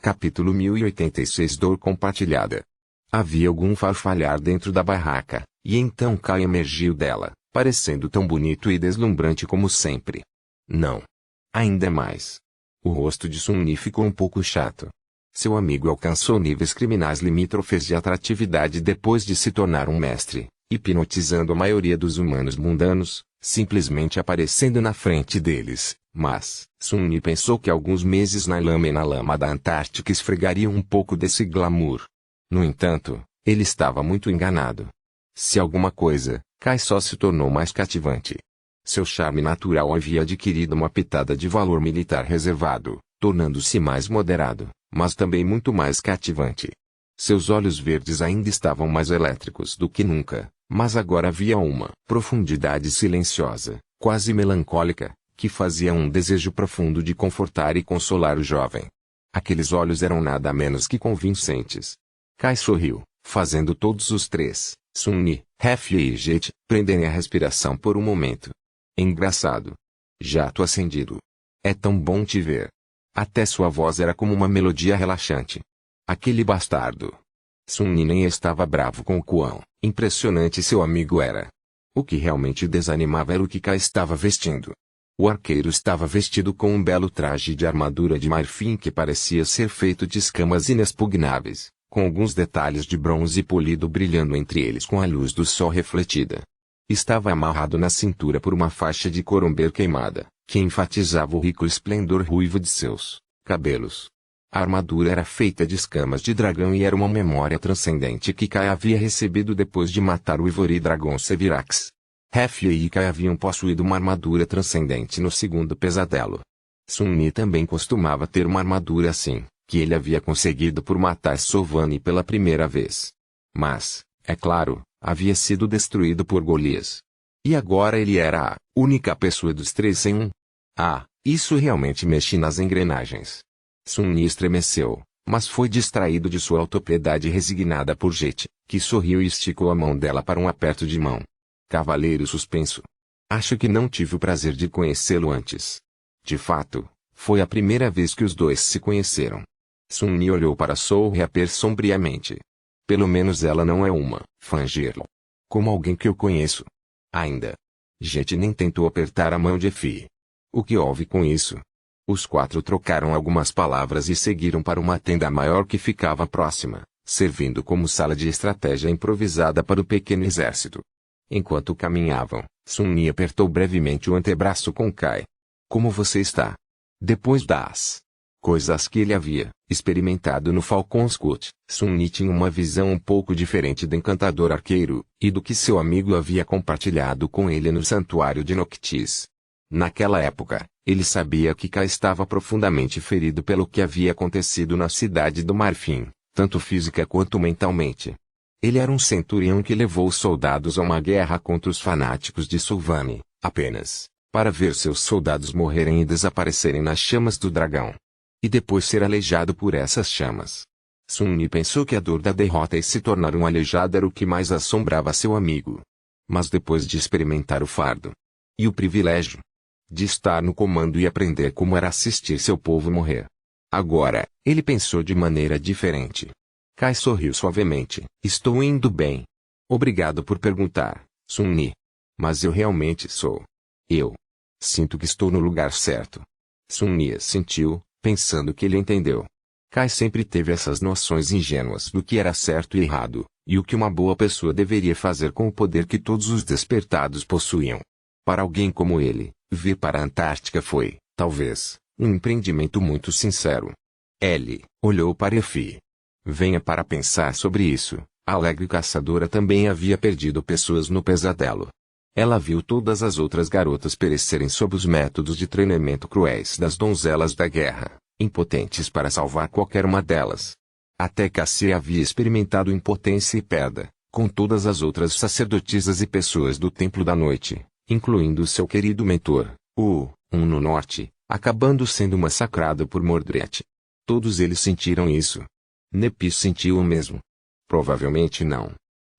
Capítulo 1086 Dor compartilhada. Havia algum farfalhar dentro da barraca, e então Kai emergiu dela, parecendo tão bonito e deslumbrante como sempre. Não. Ainda mais. O rosto de Sun-Ni ficou um pouco chato. Seu amigo alcançou níveis criminais limítrofes de atratividade depois de se tornar um mestre, hipnotizando a maioria dos humanos mundanos, simplesmente aparecendo na frente deles. Mas, Sun-Ni pensou que alguns meses na lama da Antártica esfregariam um pouco desse glamour. No entanto, ele estava muito enganado. Se alguma coisa, Kai só se tornou mais cativante. Seu charme natural havia adquirido uma pitada de valor militar reservado, tornando-se mais moderado, mas também muito mais cativante. Seus olhos verdes ainda estavam mais elétricos do que nunca, mas agora havia uma profundidade silenciosa, quase melancólica, que fazia um desejo profundo de confortar e consolar o jovem. Aqueles olhos eram nada menos que convincentes. Kai sorriu, fazendo todos os três, Sun-Ni, Hef e Jet, prenderem a respiração por um momento. Engraçado. Jato acendido. É tão bom te ver. Até sua voz era como uma melodia relaxante. Aquele bastardo. Sun-Ni nem estava bravo com o quão impressionante seu amigo era. O que realmente desanimava era o que Kai estava vestindo. O arqueiro estava vestido com um belo traje de armadura de marfim que parecia ser feito de escamas inexpugnáveis, com alguns detalhes de bronze polido brilhando entre eles com a luz do sol refletida. Estava amarrado na cintura por uma faixa de coromber queimada, que enfatizava o rico esplendor ruivo de seus cabelos. A armadura era feita de escamas de dragão e era uma memória transcendente que Kai havia recebido depois de matar o Ivory Dragon Sevirax. Hef e Kai haviam possuído uma armadura transcendente no segundo pesadelo. Sun-Ni também costumava ter uma armadura assim, que ele havia conseguido por matar Sovani pela primeira vez. Mas, é claro, havia sido destruído por Golias. E agora ele era a única pessoa dos três sem um. Ah, isso realmente mexe nas engrenagens. Sun-Ni estremeceu, mas foi distraído de sua autopiedade resignada por Jet, que sorriu e esticou a mão dela para um aperto de mão. Cavaleiro suspenso. Acho que não tive o prazer de conhecê-lo antes. De fato, foi a primeira vez que os dois se conheceram. Sun-Ni olhou para Soul-Reaper sombriamente. Pelo menos ela não é uma fangirl. Como alguém que eu conheço. Ainda. Jet nem tentou apertar a mão de Effie. O que houve com isso? Os quatro trocaram algumas palavras e seguiram para uma tenda maior que ficava próxima, servindo como sala de estratégia improvisada para o pequeno exército. Enquanto caminhavam, Sun-Ni apertou brevemente o antebraço com Kai. Como você está? Depois das coisas que ele havia experimentado no Falcon's Cut, Sun-Ni tinha uma visão um pouco diferente do encantador arqueiro, e do que seu amigo havia compartilhado com ele no santuário de Noctis. Naquela época, ele sabia que Kai estava profundamente ferido pelo que havia acontecido na cidade do Marfim, tanto física quanto mentalmente. Ele era um centurião que levou os soldados a uma guerra contra os fanáticos de Sovani, apenas para ver seus soldados morrerem e desaparecerem nas chamas do dragão. E depois ser aleijado por essas chamas. Sun-Ni pensou que a dor da derrota e se tornar um aleijado era o que mais assombrava seu amigo. Mas depois de experimentar o fardo e o privilégio de estar no comando e aprender como era assistir seu povo morrer, agora, ele pensou de maneira diferente. Kai sorriu suavemente. Estou indo bem. Obrigado por perguntar, Sun-Ni. Mas eu realmente sou. Eu sinto que estou no lugar certo. Sun-Ni sentiu, pensando que ele entendeu. Kai sempre teve essas noções ingênuas do que era certo e errado, e o que uma boa pessoa deveria fazer com o poder que todos os despertados possuíam. Para alguém como ele, vir para a Antártica foi, talvez, um empreendimento muito sincero. Ele olhou para Effie. Venha para pensar sobre isso, a alegre caçadora também havia perdido pessoas no pesadelo. Ela viu todas as outras garotas perecerem sob os métodos de treinamento cruéis das donzelas da guerra, impotentes para salvar qualquer uma delas. Até Cassie havia experimentado impotência e perda, com todas as outras sacerdotisas e pessoas do Templo da Noite, incluindo seu querido mentor, Um no Norte, acabando sendo massacrado por Mordred. Todos eles sentiram isso. Nepis sentiu o mesmo. Provavelmente não.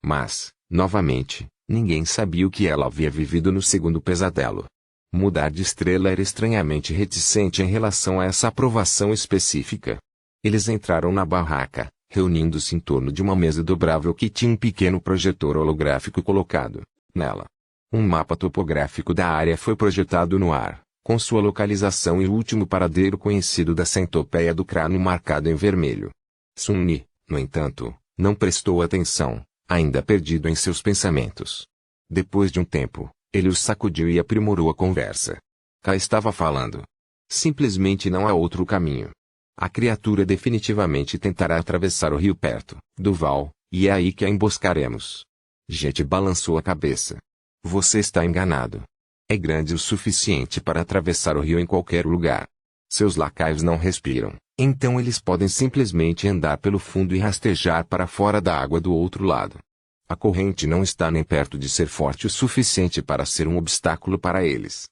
Mas, novamente, ninguém sabia o que ela havia vivido no segundo pesadelo. Mudar de estrela era estranhamente reticente em relação a essa aprovação específica. Eles entraram na barraca, reunindo-se em torno de uma mesa dobrável que tinha um pequeno projetor holográfico colocado nela. Um mapa topográfico da área foi projetado no ar, com sua localização e o último paradeiro conhecido da centopeia do crânio marcado em vermelho. Sun-Ni, no entanto, não prestou atenção, ainda perdido em seus pensamentos. Depois de um tempo, ele os sacudiu e aprimorou a conversa. Cá estava falando. Simplesmente não há outro caminho. A criatura definitivamente tentará atravessar o rio perto do val, e é aí que a emboscaremos. Jet balançou a cabeça. Você está enganado. É grande o suficiente para atravessar o rio em qualquer lugar. Seus lacaios não respiram, então eles podem simplesmente andar pelo fundo e rastejar para fora da água do outro lado. A corrente não está nem perto de ser forte o suficiente para ser um obstáculo para eles.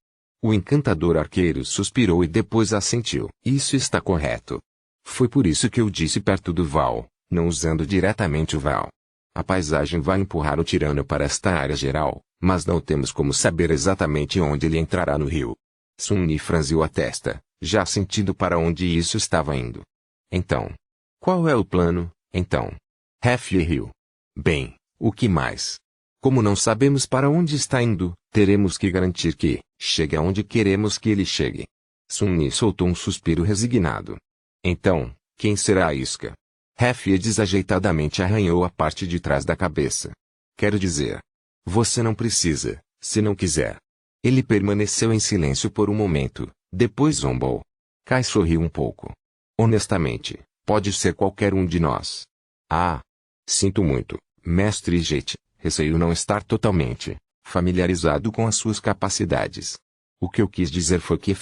O encantador arqueiro suspirou e depois assentiu. Isso está correto. Foi por isso que eu disse perto do val, não usando diretamente o val. A paisagem vai empurrar o tirano para esta área geral, mas não temos como saber exatamente onde ele entrará no rio. Sun-Ni franziu a testa, já sentindo para onde isso estava indo. Então, qual é o plano, então? Ref riu. Bem, o que mais? Como não sabemos para onde está indo, teremos que garantir que chegue aonde queremos que ele chegue. Sun-Ni soltou um suspiro resignado. Então, quem será a isca? Ref desajeitadamente arranhou a parte de trás da cabeça. Quero dizer, você não precisa, se não quiser. Ele permaneceu em silêncio por um momento, depois zombou. Kai sorriu um pouco. Honestamente, pode ser qualquer um de nós. Ah, sinto muito, mestre Jet. Receio não estar totalmente familiarizado com as suas capacidades. O que eu quis dizer foi que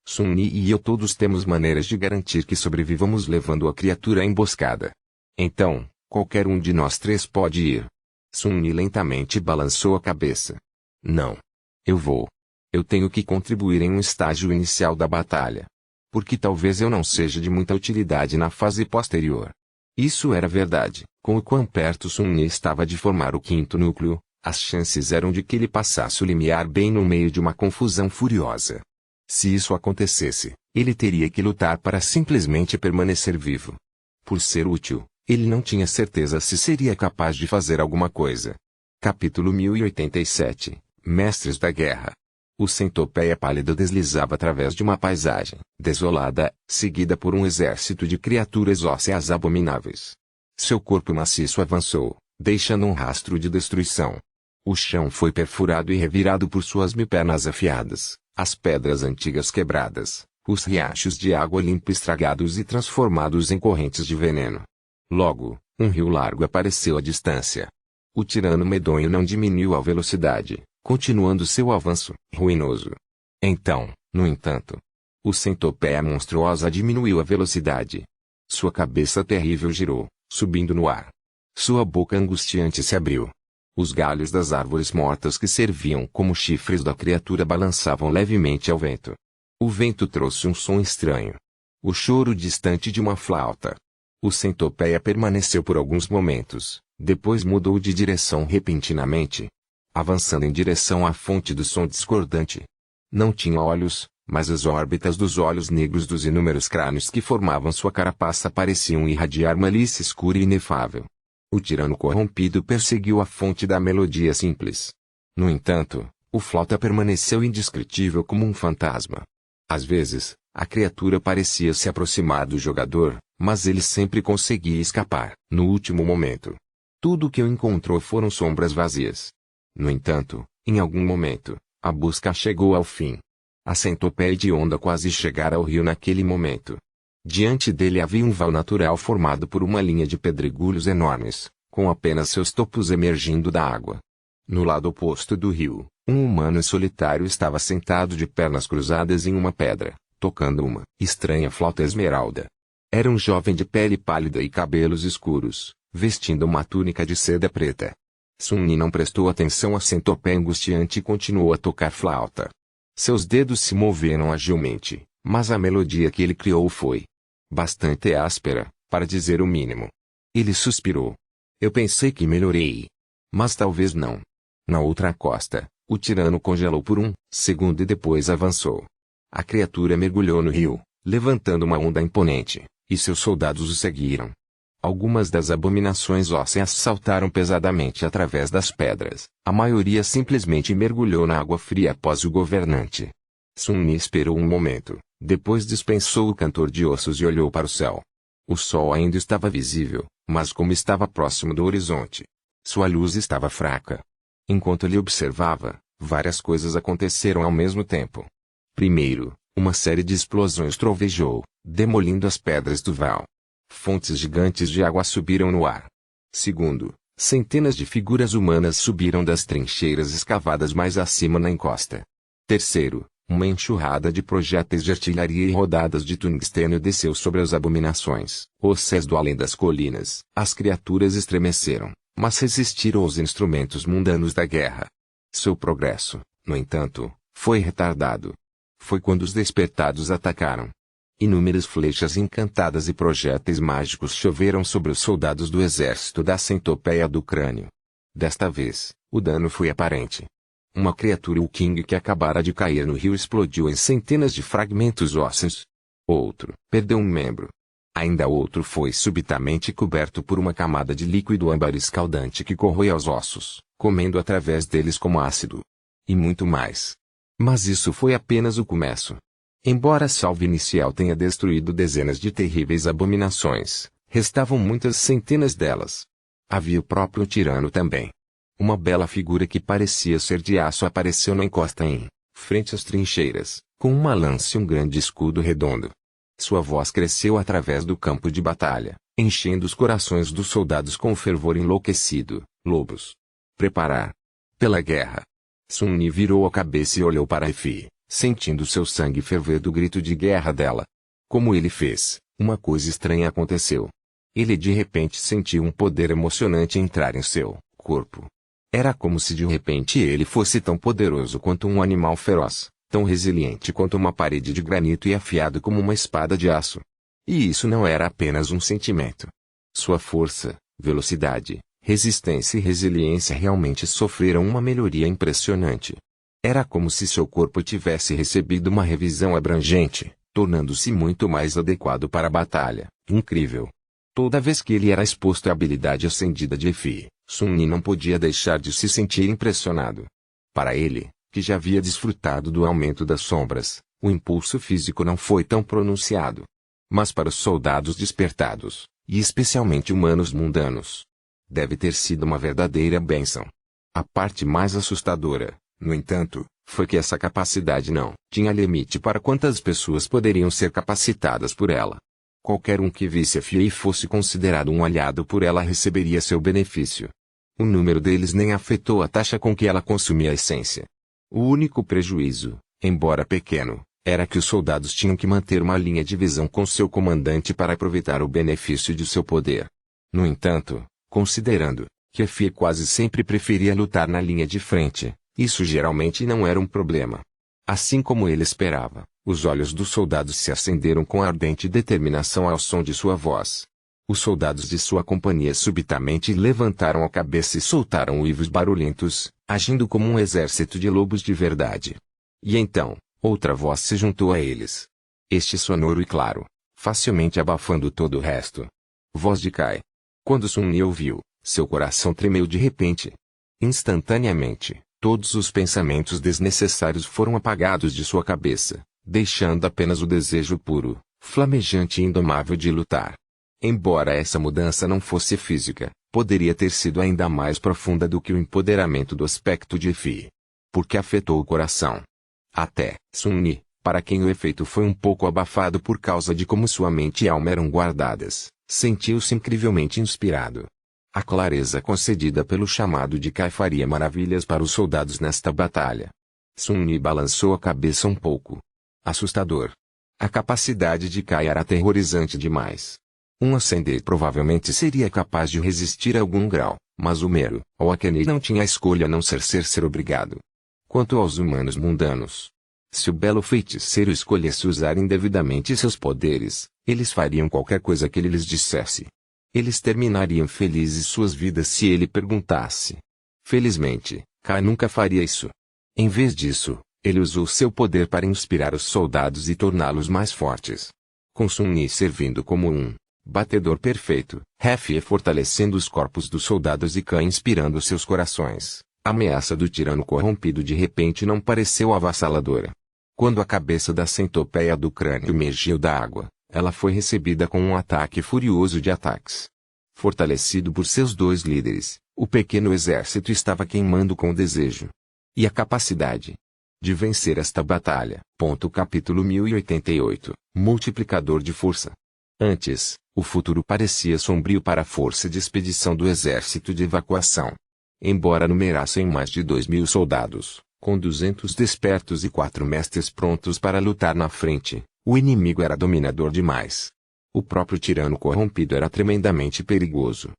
Sun-Ni e eu todos temos maneiras de garantir que sobrevivamos levando a criatura emboscada. Então, qualquer um de nós três pode ir. Sun-Ni lentamente balançou a cabeça. Não. Eu vou. Eu tenho que contribuir em um estágio inicial da batalha. Porque talvez eu não seja de muita utilidade na fase posterior. Isso era verdade. Com o quão perto Sun-Ni estava de formar o quinto núcleo, as chances eram de que ele passasse o limiar bem no meio de uma confusão furiosa. Se isso acontecesse, ele teria que lutar para simplesmente permanecer vivo. Por ser útil, ele não tinha certeza se seria capaz de fazer alguma coisa. Capítulo 1087 Mestres da Guerra. O centopeia pálido deslizava através de uma paisagem desolada, seguida por um exército de criaturas ósseas abomináveis. Seu corpo maciço avançou, deixando um rastro de destruição. O chão foi perfurado e revirado por suas pernas afiadas, as pedras antigas quebradas, os riachos de água limpa estragados e transformados em correntes de veneno. Logo, um rio largo apareceu à distância. O tirano medonho não diminuiu a velocidade, continuando seu avanço ruinoso. Então, no entanto, o centopeia monstruosa diminuiu a velocidade. Sua cabeça terrível girou, subindo no ar. Sua boca angustiante se abriu. Os galhos das árvores mortas que serviam como chifres da criatura balançavam levemente ao vento. O vento trouxe um som estranho. O choro distante de uma flauta. O centopeia permaneceu por alguns momentos, depois mudou de direção repentinamente, avançando em direção à fonte do som discordante. Não tinha olhos, mas as órbitas dos olhos negros dos inúmeros crânios que formavam sua carapaça pareciam irradiar malícia escura e inefável. O tirano corrompido perseguiu a fonte da melodia simples. No entanto, o flauta permaneceu indescritível como um fantasma. Às vezes, a criatura parecia se aproximar do jogador, mas ele sempre conseguia escapar. No último momento, tudo o que o encontrou foram sombras vazias. No entanto, em algum momento, a busca chegou ao fim. A centopeia de onda quase chegara ao rio naquele momento. Diante dele havia um val natural formado por uma linha de pedregulhos enormes, com apenas seus topos emergindo da água. No lado oposto do rio, um humano solitário estava sentado de pernas cruzadas em uma pedra, tocando uma estranha flauta esmeralda. Era um jovem de pele pálida e cabelos escuros, vestindo uma túnica de seda preta. Sun-Ni não prestou atenção à centopeia angustiante e continuou a tocar flauta. Seus dedos se moveram agilmente, mas a melodia que ele criou foi bastante áspera, para dizer o mínimo. Ele suspirou. Eu pensei que melhorei. Mas talvez não. Na outra costa, o tirano congelou por um segundo e depois avançou. A criatura mergulhou no rio, levantando uma onda imponente, E seus soldados o seguiram. Algumas das abominações ósseas saltaram pesadamente através das pedras, a maioria simplesmente mergulhou na água fria após o governante. Sun Mi esperou um momento, depois dispensou o cantor de ossos e olhou para o céu. O sol ainda estava visível, mas como estava próximo do horizonte, sua luz estava fraca. Enquanto ele observava, várias coisas aconteceram ao mesmo tempo. Primeiro, uma série de explosões trovejou, demolindo as pedras do val. Fontes gigantes de água subiram no ar. Segundo, centenas de figuras humanas subiram das trincheiras escavadas mais acima na encosta. Terceiro, uma enxurrada de projéteis de artilharia e rodadas de tungstênio desceu sobre as abominações, osséias do além das colinas. As criaturas estremeceram, mas resistiram aos instrumentos mundanos da guerra. Seu progresso, no entanto, foi retardado. Foi quando os despertados atacaram. Inúmeras flechas encantadas e projéteis mágicos choveram sobre os soldados do exército da centopeia do crânio. Desta vez, o dano foi aparente. Uma criatura King que acabara de cair no rio explodiu em centenas de fragmentos ósseos. Outro perdeu um membro. Ainda outro foi subitamente coberto por uma camada de líquido âmbar escaldante que corroía os ossos, comendo através deles como ácido. E muito mais. Mas isso foi apenas o começo. Embora a salva inicial tenha destruído dezenas de terríveis abominações, restavam muitas centenas delas. Havia o próprio tirano também. Uma bela figura que parecia ser de aço apareceu na encosta em frente às trincheiras, com uma lança e um grande escudo redondo. Sua voz cresceu através do campo de batalha, enchendo os corações dos soldados com fervor enlouquecido. Lobos. Preparar. Pela guerra. Sun Mi virou a cabeça e olhou para Effie, sentindo seu sangue ferver do grito de guerra dela. Como ele fez, uma coisa estranha aconteceu. Ele de repente sentiu um poder emocionante entrar em seu corpo. Era como se de repente ele fosse tão poderoso quanto um animal feroz, tão resiliente quanto uma parede de granito e afiado como uma espada de aço. E isso não era apenas um sentimento. Sua força, velocidade, resistência e resiliência realmente sofreram uma melhoria impressionante. Era como se seu corpo tivesse recebido uma revisão abrangente, tornando-se muito mais adequado para a batalha. Incrível. Toda vez que ele era exposto à habilidade acendida de Effie, Sun Mi não podia deixar de se sentir impressionado. Para ele, que já havia desfrutado do aumento das sombras, o impulso físico não foi tão pronunciado. Mas para os soldados despertados, e especialmente humanos mundanos, deve ter sido uma verdadeira bênção. A parte mais assustadora, no entanto, foi que essa capacidade não tinha limite para quantas pessoas poderiam ser capacitadas por ela. Qualquer um que visse Effie e fosse considerado um aliado por ela receberia seu benefício. O número deles nem afetou a taxa com que ela consumia a essência. O único prejuízo, embora pequeno, era que os soldados tinham que manter uma linha de visão com seu comandante para aproveitar o benefício de seu poder. No entanto, considerando que Effie quase sempre preferia lutar na linha de frente, isso geralmente não era um problema. Assim como ele esperava, os olhos dos soldados se acenderam com ardente determinação ao som de sua voz. Os soldados de sua companhia subitamente levantaram a cabeça e soltaram uivos barulhentos, agindo como um exército de lobos de verdade. E então, outra voz se juntou a eles. Este sonoro e claro, facilmente abafando todo o resto. Voz de Kai. Quando Sun Mi ouviu, seu coração tremeu de repente. Instantaneamente, todos os pensamentos desnecessários foram apagados de sua cabeça, deixando apenas o desejo puro, flamejante e indomável de lutar. Embora essa mudança não fosse física, poderia ter sido ainda mais profunda do que o empoderamento do aspecto de Effie. Porque afetou o coração. Até Sun Mi, para quem o efeito foi um pouco abafado por causa de como sua mente e alma eram guardadas, sentiu-se incrivelmente inspirado. A clareza concedida pelo chamado de Kai faria maravilhas para os soldados nesta batalha. Sun Mi balançou a cabeça um pouco. Assustador. A capacidade de Kai era aterrorizante demais. Um ascender provavelmente seria capaz de resistir a algum grau, mas o Meru, ou Akane não tinha escolha a não ser obrigado. Quanto aos humanos mundanos, se o belo feiticeiro escolhesse usar indevidamente seus poderes, eles fariam qualquer coisa que ele lhes dissesse. Eles terminariam felizes suas vidas se ele perguntasse. Felizmente, Kai nunca faria isso. Em vez disso, ele usou seu poder para inspirar os soldados e torná-los mais fortes. com Sun-Yi servindo como um batedor perfeito, Hefei fortalecendo os corpos dos soldados e Kai inspirando seus corações. A ameaça do tirano corrompido de repente não pareceu avassaladora. Quando a cabeça da centopeia do crânio emergiu da água, ela foi recebida com um ataque furioso de ataques. Fortalecido por seus dois líderes, o pequeno exército estava queimando com desejo e a capacidade de vencer esta batalha. Capítulo 1088 Multiplicador de força. Antes, o futuro parecia sombrio para a força de expedição do exército de evacuação. Embora numerassem mais de 2.000 soldados, com 200 despertos e 4 mestres prontos para lutar na frente, o inimigo era dominador demais. O próprio tirano corrompido era tremendamente perigoso.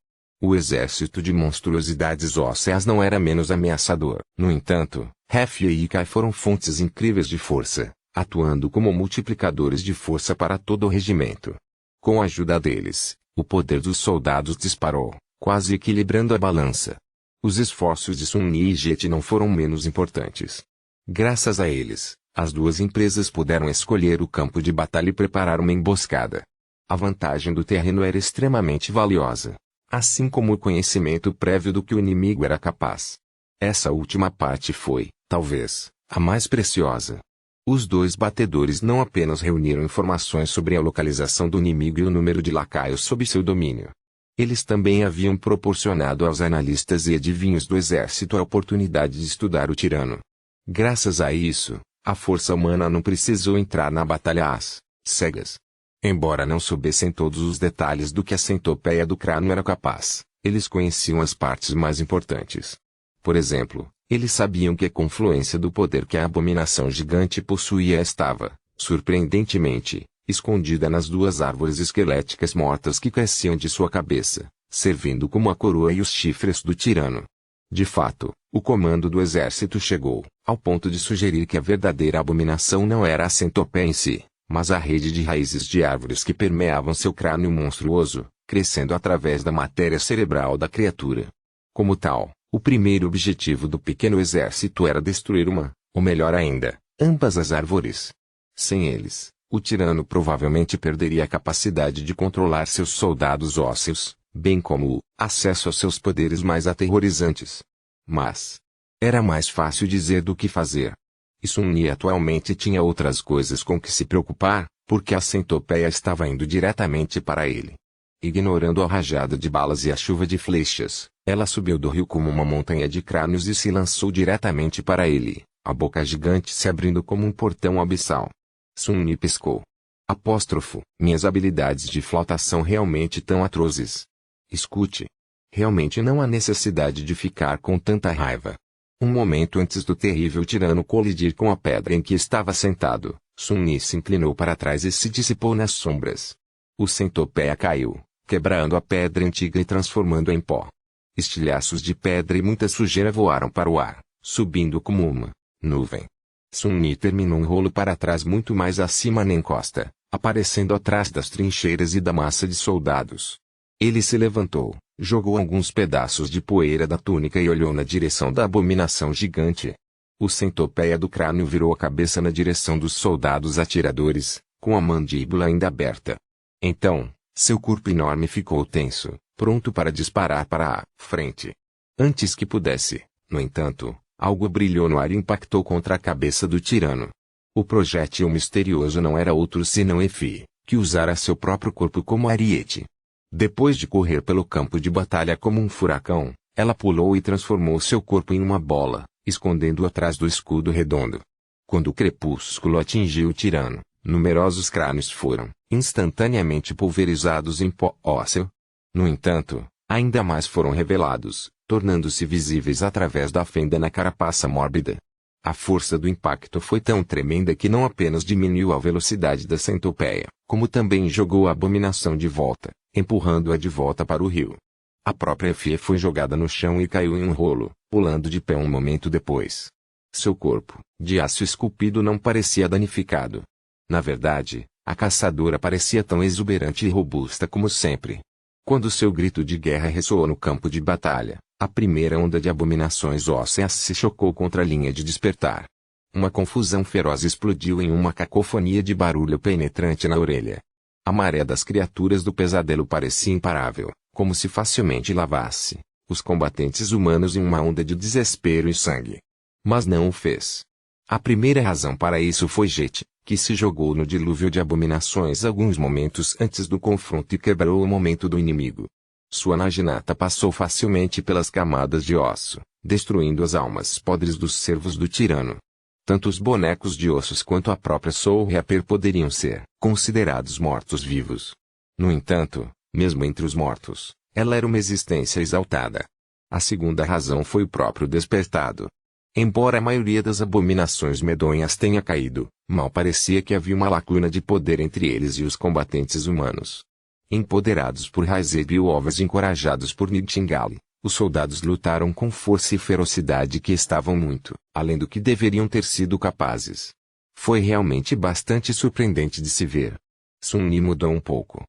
O exército de monstruosidades ósseas não era menos ameaçador. No entanto, Hefei e Kai foram fontes incríveis de força, atuando como multiplicadores de força para todo o regimento. Com a ajuda deles, o poder dos soldados disparou, quase equilibrando a balança. Os esforços de Sun-Yi e Jet não foram menos importantes. Graças a eles, as duas empresas puderam escolher o campo de batalha e preparar uma emboscada. A vantagem do terreno era extremamente valiosa, assim como o conhecimento prévio do que o inimigo era capaz. Essa última parte foi, talvez, a mais preciosa. Os dois batedores não apenas reuniram informações sobre a localização do inimigo e o número de lacaios sob seu domínio. Eles também haviam proporcionado aos analistas e adivinhos do exército a oportunidade de estudar o tirano. Graças a isso, a força humana não precisou entrar na batalha às cegas. Embora não soubessem todos os detalhes do que a centopeia do crânio era capaz, eles conheciam as partes mais importantes. Por exemplo, eles sabiam que a confluência do poder que a abominação gigante possuía estava, surpreendentemente, escondida nas duas árvores esqueléticas mortas que cresciam de sua cabeça, servindo como a coroa e os chifres do tirano. De fato, o comando do exército chegou, ao ponto de sugerir que a verdadeira abominação não era a centopeia em si, mas a rede de raízes de árvores que permeavam seu crânio monstruoso, crescendo através da matéria cerebral da criatura. Como tal, o primeiro objetivo do pequeno exército era destruir uma, ou melhor ainda, ambas as árvores. Sem eles, o tirano provavelmente perderia a capacidade de controlar seus soldados ósseos, bem como o acesso aos seus poderes mais aterrorizantes. Mas era mais fácil dizer do que fazer. E Sun-Yi atualmente tinha outras coisas com que se preocupar, porque a centopeia estava indo diretamente para ele. Ignorando a rajada de balas e a chuva de flechas, ela subiu do rio como uma montanha de crânios e se lançou diretamente para ele, a boca gigante se abrindo como um portão abissal. Sun-Yi piscou. Minhas habilidades de flotação realmente tão atrozes. Escute. Realmente não há necessidade de ficar com tanta raiva. Um momento antes do terrível tirano colidir com a pedra em que estava sentado, Sun-Yi se inclinou para trás e se dissipou nas sombras. O centopeia caiu, quebrando a pedra antiga e transformando-a em pó. Estilhaços de pedra e muita sujeira voaram para o ar, subindo como uma nuvem. Sun-Yi terminou um rolo para trás muito mais acima na encosta, aparecendo atrás das trincheiras e da massa de soldados. Ele se levantou, jogou alguns pedaços de poeira da túnica e olhou na direção da abominação gigante. O centopeia do crânio virou a cabeça na direção dos soldados atiradores, com a mandíbula ainda aberta. Então, seu corpo enorme ficou tenso, pronto para disparar para a frente. Antes que pudesse, no entanto, algo brilhou no ar e impactou contra a cabeça do tirano. O projétil misterioso não era outro senão Hefei, que usara seu próprio corpo como ariete. Depois de correr pelo campo de batalha como um furacão, ela pulou e transformou seu corpo em uma bola, escondendo-o atrás do escudo redondo. Quando o crepúsculo atingiu o tirano, numerosos crânios foram, instantaneamente pulverizados em pó ósseo. No entanto, ainda mais foram revelados, tornando-se visíveis através da fenda na carapaça mórbida. A força do impacto foi tão tremenda que não apenas diminuiu a velocidade da centopeia, como também jogou a abominação de volta, empurrando-a de volta para o rio. A própria Hefei foi jogada no chão e caiu em um rolo, pulando de pé um momento depois. Seu corpo, de aço esculpido, não parecia danificado. Na verdade, a caçadora parecia tão exuberante e robusta como sempre. Quando seu grito de guerra ressoou no campo de batalha, a primeira onda de abominações ósseas se chocou contra a linha de despertar. Uma confusão feroz explodiu em uma cacofonia de barulho penetrante na orelha. A maré das criaturas do pesadelo parecia imparável, como se facilmente lavasse os combatentes humanos em uma onda de desespero e sangue. Mas não o fez. A primeira razão para isso foi Jet, que se jogou no dilúvio de abominações alguns momentos antes do confronto e quebrou o momento do inimigo. Sua naginata passou facilmente pelas camadas de osso, destruindo as almas podres dos servos do tirano. Tanto os bonecos de ossos quanto a própria Soul Reaper poderiam ser considerados mortos-vivos. No entanto, mesmo entre os mortos, ela era uma existência exaltada. A segunda razão foi o próprio despertado. Embora a maioria das abominações medonhas tenha caído, mal parecia que havia uma lacuna de poder entre eles e os combatentes humanos. Empoderados por Raizeb e Ovas e encorajados por Nightingale, os soldados lutaram com força e ferocidade que estavam muito além do que deveriam ter sido capazes. Foi realmente bastante surpreendente de se ver. Sun-Li mudou um pouco.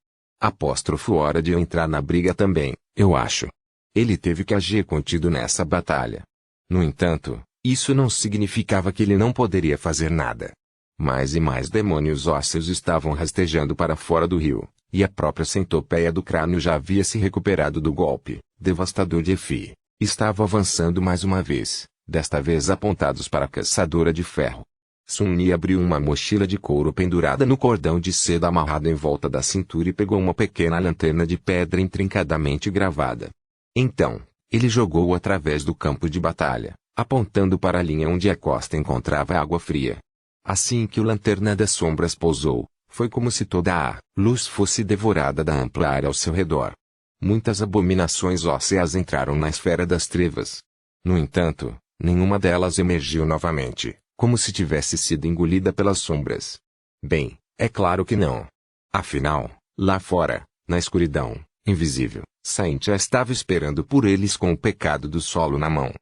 Hora de eu entrar na briga também, eu acho. Ele teve que agir contido nessa batalha. No entanto, isso não significava que ele não poderia fazer nada. Mais e mais demônios ósseos estavam rastejando para fora do rio, e a própria centopeia do crânio já havia se recuperado do golpe devastador de Effie. Estava avançando mais uma vez, desta vez apontados para a caçadora de ferro. Sun-Li abriu uma mochila de couro pendurada no cordão de seda amarrado em volta da cintura e pegou uma pequena lanterna de pedra intrincadamente gravada. Então, ele jogou-o através do campo de batalha, apontando para a linha onde a costa encontrava água fria. Assim que o Lanterna das Sombras pousou, foi como se toda a luz fosse devorada da ampla área ao seu redor. Muitas abominações ósseas entraram na esfera das trevas. No entanto, nenhuma delas emergiu novamente, como se tivesse sido engolida pelas sombras. Bem, é claro que não. Afinal, lá fora, na escuridão, invisível, Saint já estava esperando por eles com o pecado do solo na mão.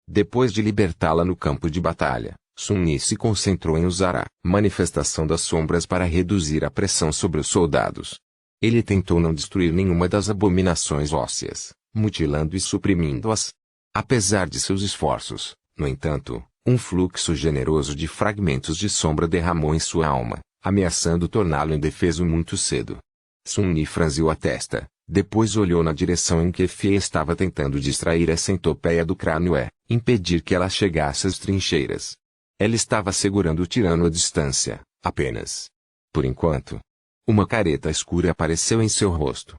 Depois de libertá-la no campo de batalha, Sun-Li se concentrou em usar a manifestação das sombras para reduzir a pressão sobre os soldados. Ele tentou não destruir nenhuma das abominações ósseas, mutilando e suprimindo-as. Apesar de seus esforços, no entanto, um fluxo generoso de fragmentos de sombra derramou em sua alma, ameaçando torná-lo indefeso muito cedo. Sun-Li franziu a testa, depois olhou na direção em que Effie estava tentando distrair a centopeia do crânio e impedir que ela chegasse às trincheiras. Ela estava segurando o tirano à distância, apenas. Por enquanto. Uma careta escura apareceu em seu rosto.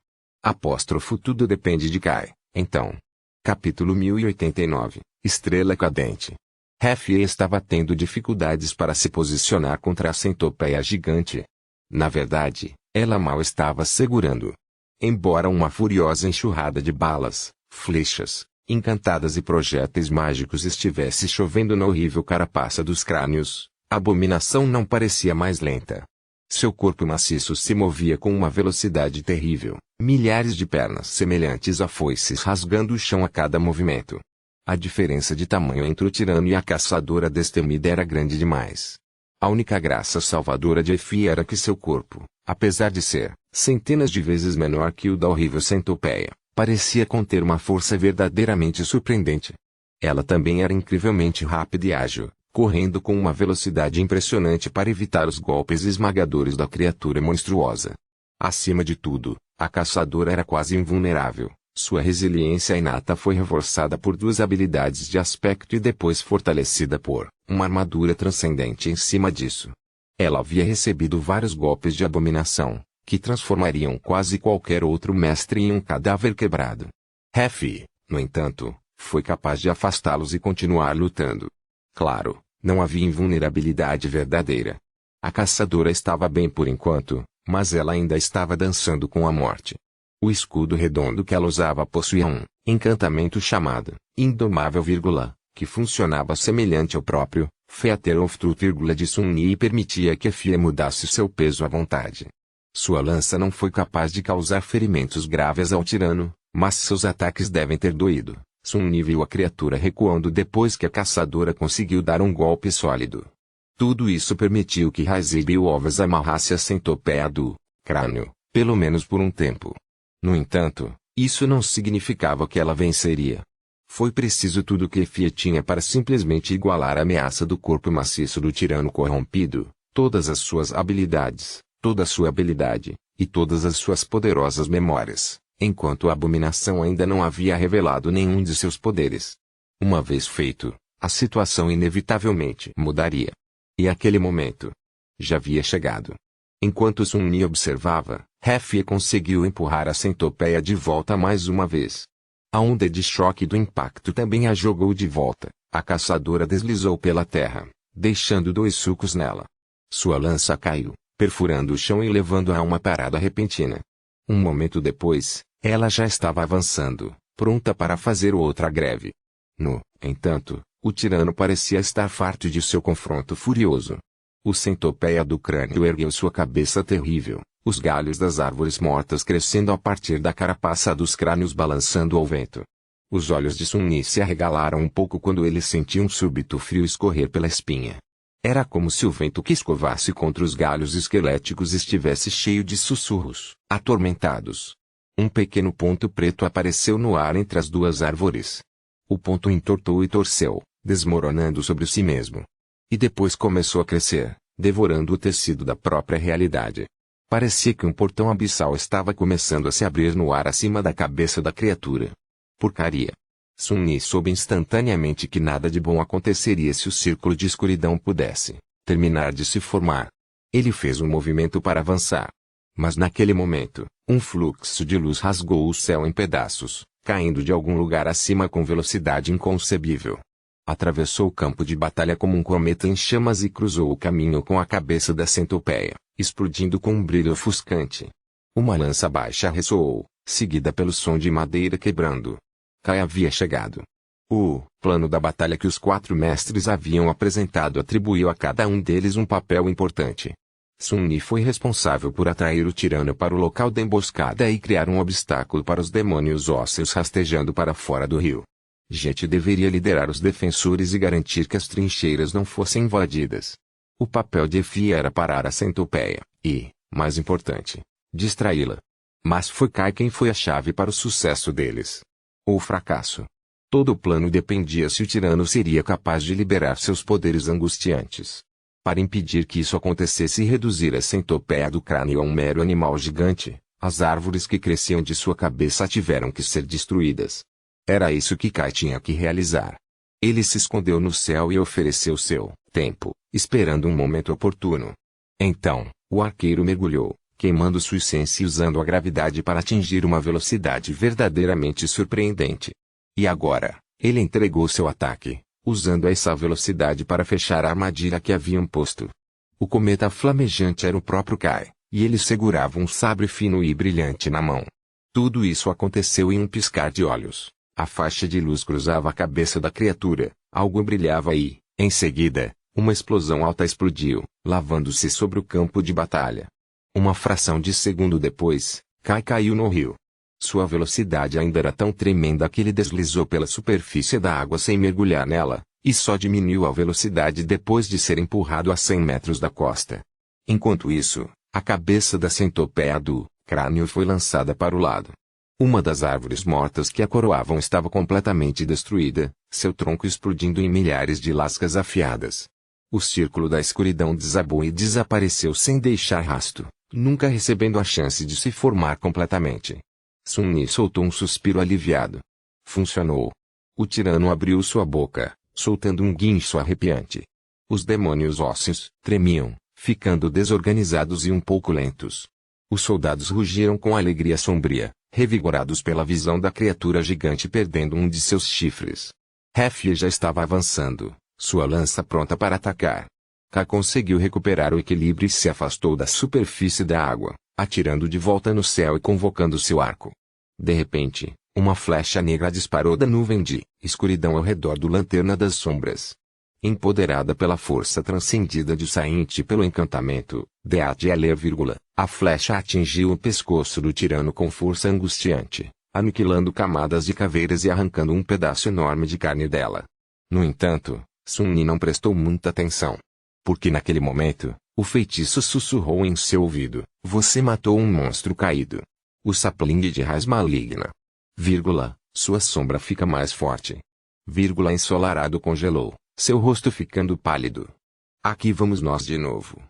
Tudo depende de Kai, então. Capítulo 1089, Estrela Cadente. Effie estava tendo dificuldades para se posicionar contra a centopeia gigante. Na verdade, ela mal estava segurando. Embora uma furiosa enxurrada de balas, flechas, encantadas e projéteis mágicos estivesse chovendo na horrível carapaça dos crânios, a abominação não parecia mais lenta. Seu corpo maciço se movia com uma velocidade terrível, milhares de pernas semelhantes a foices rasgando o chão a cada movimento. A diferença de tamanho entre o tirano e a caçadora destemida era grande demais. A única graça salvadora de Effie era que seu corpo, apesar de ser centenas de vezes menor que o da horrível centopeia, parecia conter uma força verdadeiramente surpreendente. Ela também era incrivelmente rápida e ágil, correndo com uma velocidade impressionante para evitar os golpes esmagadores da criatura monstruosa. Acima de tudo, a caçadora era quase invulnerável. Sua resiliência inata foi reforçada por duas habilidades de aspecto e depois fortalecida por uma armadura transcendente em cima disso. Ela havia recebido vários golpes de abominação, que transformariam quase qualquer outro mestre em um cadáver quebrado. Effie, no entanto, foi capaz de afastá-los e continuar lutando. Claro, não havia invulnerabilidade verdadeira. A caçadora estava bem por enquanto, mas ela ainda estava dançando com a morte. O escudo redondo que ela usava possuía um encantamento chamado Indomável, que funcionava semelhante ao próprio Feather of Truth, de Sun-Li e permitia que Effie mudasse seu peso à vontade. Sua lança não foi capaz de causar ferimentos graves ao tirano, mas seus ataques devem ter doído. Sun-Li viu a criatura recuando depois que a caçadora conseguiu dar um golpe sólido. Tudo isso permitiu que Raizeb e Ovas amarrasse a centopeia do crânio, pelo menos por um tempo. No entanto, isso não significava que ela venceria. Foi preciso tudo o que Effie tinha para simplesmente igualar a ameaça do corpo maciço do tirano corrompido, todas as suas habilidades, toda a sua habilidade, e todas as suas poderosas memórias, enquanto a abominação ainda não havia revelado nenhum de seus poderes. Uma vez feito, a situação inevitavelmente mudaria. E aquele momento já havia chegado. Enquanto Sun-Yi observava, Hefei conseguiu empurrar a centopeia de volta mais uma vez. A onda de choque do impacto também a jogou de volta. A caçadora deslizou pela terra, deixando 2 sulcos nela. Sua lança caiu, perfurando o chão e levando-a a uma parada repentina. Um momento depois, ela já estava avançando, pronta para fazer outra greve. No entanto, o tirano parecia estar farto de seu confronto furioso. O centopeia do crânio ergueu sua cabeça terrível, os galhos das árvores mortas crescendo a partir da carapaça dos crânios balançando ao vento. Os olhos de Sun-Yi se arregalaram um pouco quando ele sentiu um súbito frio escorrer pela espinha. Era como se o vento que escovasse contra os galhos esqueléticos estivesse cheio de sussurros, atormentados. Um pequeno ponto preto apareceu no ar entre as 2 árvores. O ponto entortou e torceu, desmoronando sobre si mesmo. E depois começou a crescer, devorando o tecido da própria realidade. Parecia que um portão abissal estava começando a se abrir no ar acima da cabeça da criatura. Porcaria! Sun-Yi soube instantaneamente que nada de bom aconteceria se o círculo de escuridão pudesse terminar de se formar. Ele fez um movimento para avançar. Mas naquele momento, um fluxo de luz rasgou o céu em pedaços, caindo de algum lugar acima com velocidade inconcebível. Atravessou o campo de batalha como um cometa em chamas e cruzou o caminho com a cabeça da centopeia, explodindo com um brilho ofuscante. Uma lança baixa ressoou, seguida pelo som de madeira quebrando. Kai havia chegado. O plano da batalha que os 4 mestres haviam apresentado atribuiu a cada um deles um papel importante. Sun-Yi foi responsável por atrair o tirano para o local da emboscada e criar um obstáculo para os demônios ósseos rastejando para fora do rio. Jet deveria liderar os defensores e garantir que as trincheiras não fossem invadidas. O papel de Hefei era parar a centopeia e, mais importante, distraí-la. Mas foi Kai quem foi a chave para o sucesso deles. Ou fracasso. Todo o plano dependia se o tirano seria capaz de liberar seus poderes angustiantes. Para impedir que isso acontecesse e reduzir a centopeia do crânio a um mero animal gigante, as árvores que cresciam de sua cabeça tiveram que ser destruídas. Era isso que Kai tinha que realizar. Ele se escondeu no céu e ofereceu seu tempo, esperando um momento oportuno. Então, o arqueiro mergulhou, queimando sua essência e usando a gravidade para atingir uma velocidade verdadeiramente surpreendente. E agora, ele entregou seu ataque, usando essa velocidade para fechar a armadilha que haviam posto. O cometa flamejante era o próprio Kai, e ele segurava um sabre fino e brilhante na mão. Tudo isso aconteceu em um piscar de olhos. A faixa de luz cruzava a cabeça da criatura, algo brilhava e, em seguida, uma explosão alta explodiu, lavando-se sobre o campo de batalha. Uma fração de segundo depois, Kai caiu no rio. Sua velocidade ainda era tão tremenda que ele deslizou pela superfície da água sem mergulhar nela, e só diminuiu a velocidade depois de ser empurrado a 100 metros da costa. Enquanto isso, a cabeça da centopeia do crânio foi lançada para o lado. Uma das árvores mortas que a coroavam estava completamente destruída, seu tronco explodindo em milhares de lascas afiadas. O círculo da escuridão desabou e desapareceu sem deixar rastro, nunca recebendo a chance de se formar completamente. Sun-Yi soltou um suspiro aliviado. Funcionou. O tirano abriu sua boca, soltando um guincho arrepiante. Os demônios ósseos tremiam, ficando desorganizados e um pouco lentos. Os soldados rugiram com alegria sombria, revigorados pela visão da criatura gigante perdendo um de seus chifres. Hefei já estava avançando, sua lança pronta para atacar. Kai conseguiu recuperar o equilíbrio e se afastou da superfície da água, atirando de volta no céu e convocando seu arco. De repente, uma flecha negra disparou da nuvem de escuridão ao redor do Lanterna das Sombras. Empoderada pela força transcendida de Saint e pelo encantamento, a flecha atingiu o pescoço do tirano com força angustiante, aniquilando camadas de caveiras e arrancando um pedaço enorme de carne dela. No entanto, Sun-Yi não prestou muita atenção. Porque naquele momento, o feitiço sussurrou em seu ouvido: "Você matou um monstro caído. O sapling de raiz maligna. Sua sombra fica mais forte. Ensolarado congelou, seu rosto ficando pálido. Aqui vamos nós de novo."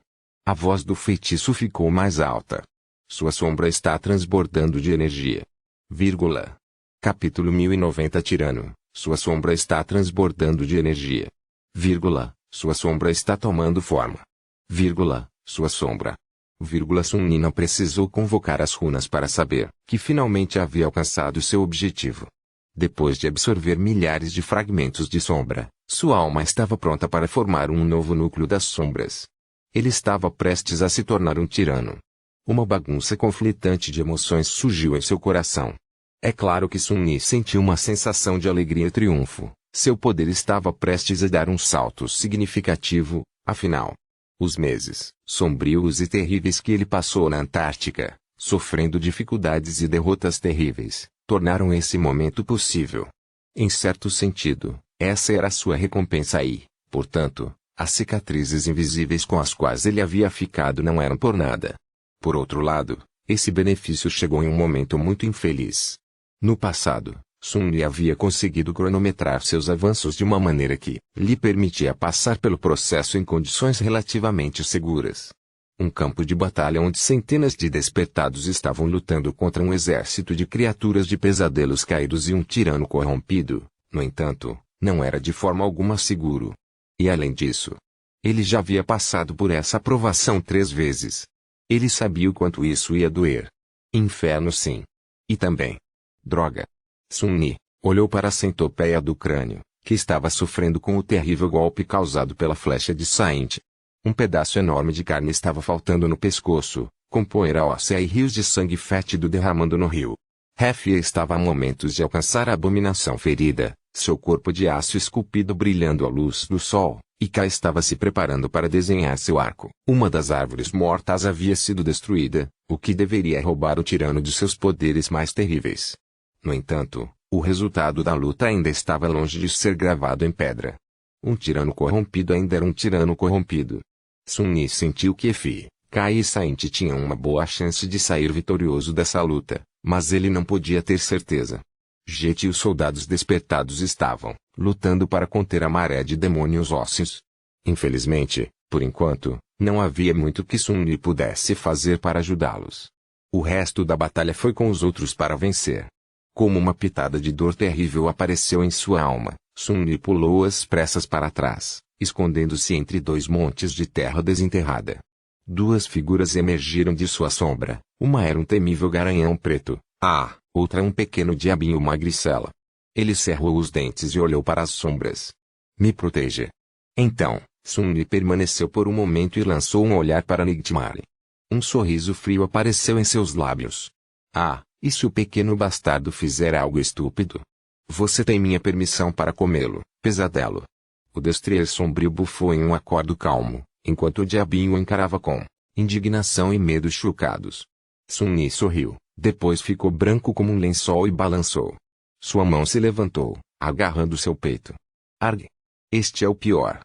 A voz do feitiço ficou mais alta. sua sombra está transbordando de energia. Vírgula. Capítulo 1090 Tirano, sua sombra está transbordando de energia. Vírgula, sua sombra está tomando forma. Vírgula, sua sombra. Vírgula Sun não precisou convocar as runas para saber que finalmente havia alcançado seu objetivo. Depois de absorver milhares de fragmentos de sombra, sua alma estava pronta para formar um novo núcleo das sombras. Ele estava prestes a se tornar um tirano. Uma bagunça conflitante de emoções surgiu em seu coração. É claro que Sun sentiu uma sensação de alegria e triunfo. Seu poder estava prestes a dar um salto significativo, afinal. Os meses sombrios e terríveis que ele passou na Antártica, sofrendo dificuldades e derrotas terríveis, tornaram esse momento possível. Em certo sentido, essa era a sua recompensa e, portanto, as cicatrizes invisíveis com as quais ele havia ficado não eram por nada. Por outro lado, esse benefício chegou em um momento muito infeliz. No passado, Sun havia conseguido cronometrar seus avanços de uma maneira que lhe permitia passar pelo processo em condições relativamente seguras. Um campo de batalha onde centenas de despertados estavam lutando contra um exército de criaturas de pesadelos caídos e um tirano corrompido, no entanto, não era de forma alguma seguro. E além disso, ele já havia passado por essa provação 3 vezes. Ele sabia o quanto isso ia doer. Inferno sim. E também. Droga. Sun olhou para a centopeia do crânio, que estava sofrendo com o terrível golpe causado pela flecha de Saint. Um pedaço enorme de carne estava faltando no pescoço, com poeira óssea e rios de sangue fétido derramando no rio. Hefia estava a momentos de alcançar a abominação ferida, seu corpo de aço esculpido brilhando à luz do sol, e Ka estava se preparando para desenhar seu arco. Uma das árvores mortas havia sido destruída, o que deveria roubar o tirano de seus poderes mais terríveis. No entanto, o resultado da luta ainda estava longe de ser gravado em pedra. Um tirano corrompido ainda era um tirano corrompido. Sun sentiu que Ka e Saint tinham uma boa chance de sair vitorioso dessa luta, mas ele não podia ter certeza. Jet e os soldados despertados estavam lutando para conter a maré de demônios ósseos. Infelizmente, por enquanto, não havia muito que Sun pudesse fazer para ajudá-los. O resto da batalha foi com os outros para vencer. Como uma pitada de dor terrível apareceu em sua alma, Sun pulou às pressas para trás, escondendo-se entre 2 montes de terra desenterrada. 2 figuras emergiram de sua sombra, uma era um temível garanhão preto, outra um pequeno diabinho magricela. Ele cerrou os dentes e olhou para as sombras. Me proteja. Então, Sun permaneceu por um momento e lançou um olhar para Nightmare. Um sorriso frio apareceu em seus lábios. E se o pequeno bastardo fizer algo estúpido? Você tem minha permissão para comê-lo, pesadelo. O destrier sombrio bufou em um acordo calmo, enquanto o diabinho o encarava com indignação e medo chocados. Sun sorriu, depois ficou branco como um lençol e balançou. Sua mão se levantou, agarrando seu peito. Arg! Este é o pior.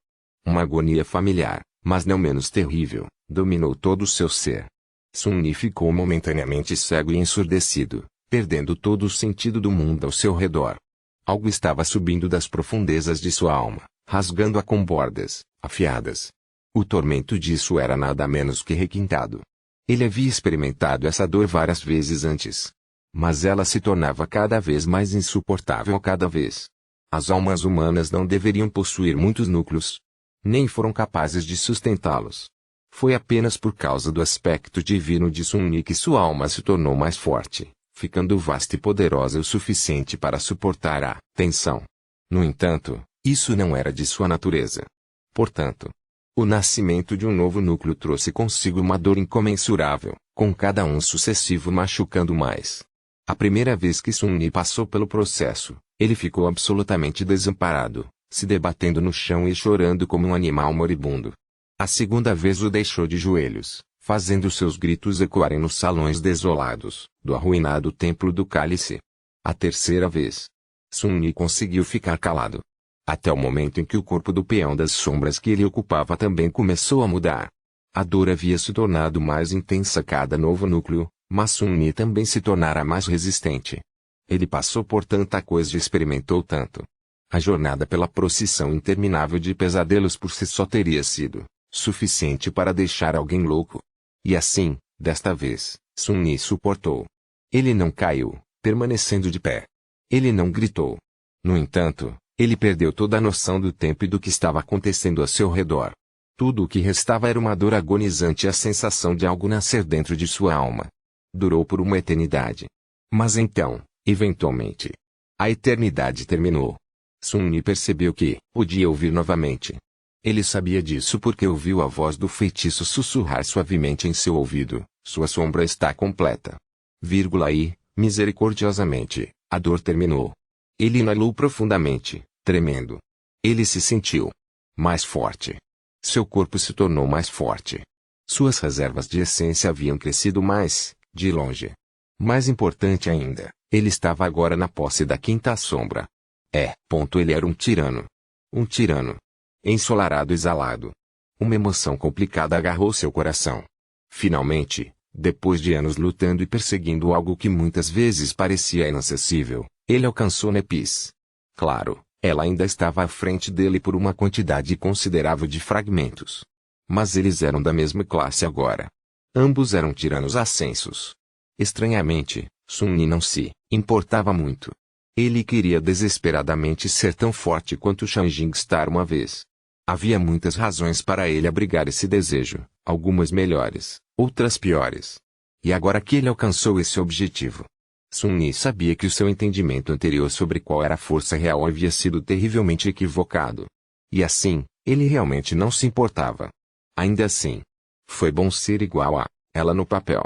Uma agonia familiar, mas não menos terrível, dominou todo o seu ser. Sun ficou momentaneamente cego e ensurdecido, perdendo todo o sentido do mundo ao seu redor. Algo estava subindo das profundezas de sua alma, rasgando-a com bordas afiadas. O tormento disso era nada menos que requintado. Ele havia experimentado essa dor várias vezes antes. Mas ela se tornava cada vez mais insuportável cada vez. As almas humanas não deveriam possuir muitos núcleos. Nem foram capazes de sustentá-los. Foi apenas por causa do aspecto divino de Sun que sua alma se tornou mais forte, ficando vasta e poderosa o suficiente para suportar a tensão. No entanto, isso não era de sua natureza. Portanto, o nascimento de um novo núcleo trouxe consigo uma dor incomensurável, com cada um sucessivo machucando mais. A primeira vez que Sun passou pelo processo, ele ficou absolutamente desamparado, se debatendo no chão e chorando como um animal moribundo. A segunda vez o deixou de joelhos, fazendo seus gritos ecoarem nos salões desolados do arruinado Templo do Cálice. A terceira vez, Sun conseguiu ficar calado. Até o momento em que o corpo do peão das sombras que ele ocupava também começou a mudar. A dor havia se tornado mais intensa a cada novo núcleo, mas Sun também se tornara mais resistente. Ele passou por tanta coisa e experimentou tanto. A jornada pela procissão interminável de pesadelos por si só teria sido suficiente para deixar alguém louco. E assim, desta vez, Sun Yi suportou. Ele não caiu, permanecendo de pé. Ele não gritou. No entanto, ele perdeu toda a noção do tempo e do que estava acontecendo a seu redor. Tudo o que restava era uma dor agonizante e a sensação de algo nascer dentro de sua alma. Durou por uma eternidade. Mas então, eventualmente, a eternidade terminou. Sun Yi percebeu que podia ouvir novamente. Ele sabia disso porque ouviu a voz do feitiço sussurrar suavemente em seu ouvido: sua sombra está completa. E, misericordiosamente, a dor terminou. Ele inalou profundamente, tremendo. Ele se sentiu mais forte. Seu corpo se tornou mais forte. Suas reservas de essência haviam crescido mais, de longe. Mais importante ainda, ele estava agora na posse da quinta sombra. Ele era um tirano. Um tirano. Ensolarado e exalado. Uma emoção complicada agarrou seu coração. Finalmente, depois de anos lutando e perseguindo algo que muitas vezes parecia inacessível, ele alcançou Nepis. Claro, ela ainda estava à frente dele por uma quantidade considerável de fragmentos. Mas eles eram da mesma classe agora. Ambos eram tiranos ascensos. Estranhamente, Sun Yi não se importava muito. Ele queria desesperadamente ser tão forte quanto Shanjing Star uma vez. Havia muitas razões para ele abrigar esse desejo, algumas melhores, outras piores. E agora que ele alcançou esse objetivo, Sun Yi sabia que o seu entendimento anterior sobre qual era a força real havia sido terrivelmente equivocado. E assim, ele realmente não se importava. Ainda assim, foi bom ser igual a ela no papel.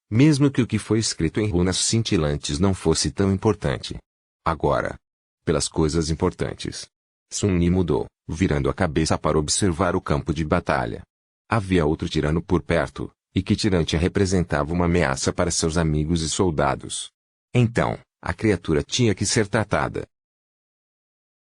Mesmo que o que foi escrito em runas cintilantes não fosse tão importante. Agora, pelas coisas importantes, Sun Yi mudou, virando a cabeça para observar o campo de batalha. Havia outro tirano por perto, e que tirante representava uma ameaça para seus amigos e soldados. Então, a criatura tinha que ser tratada.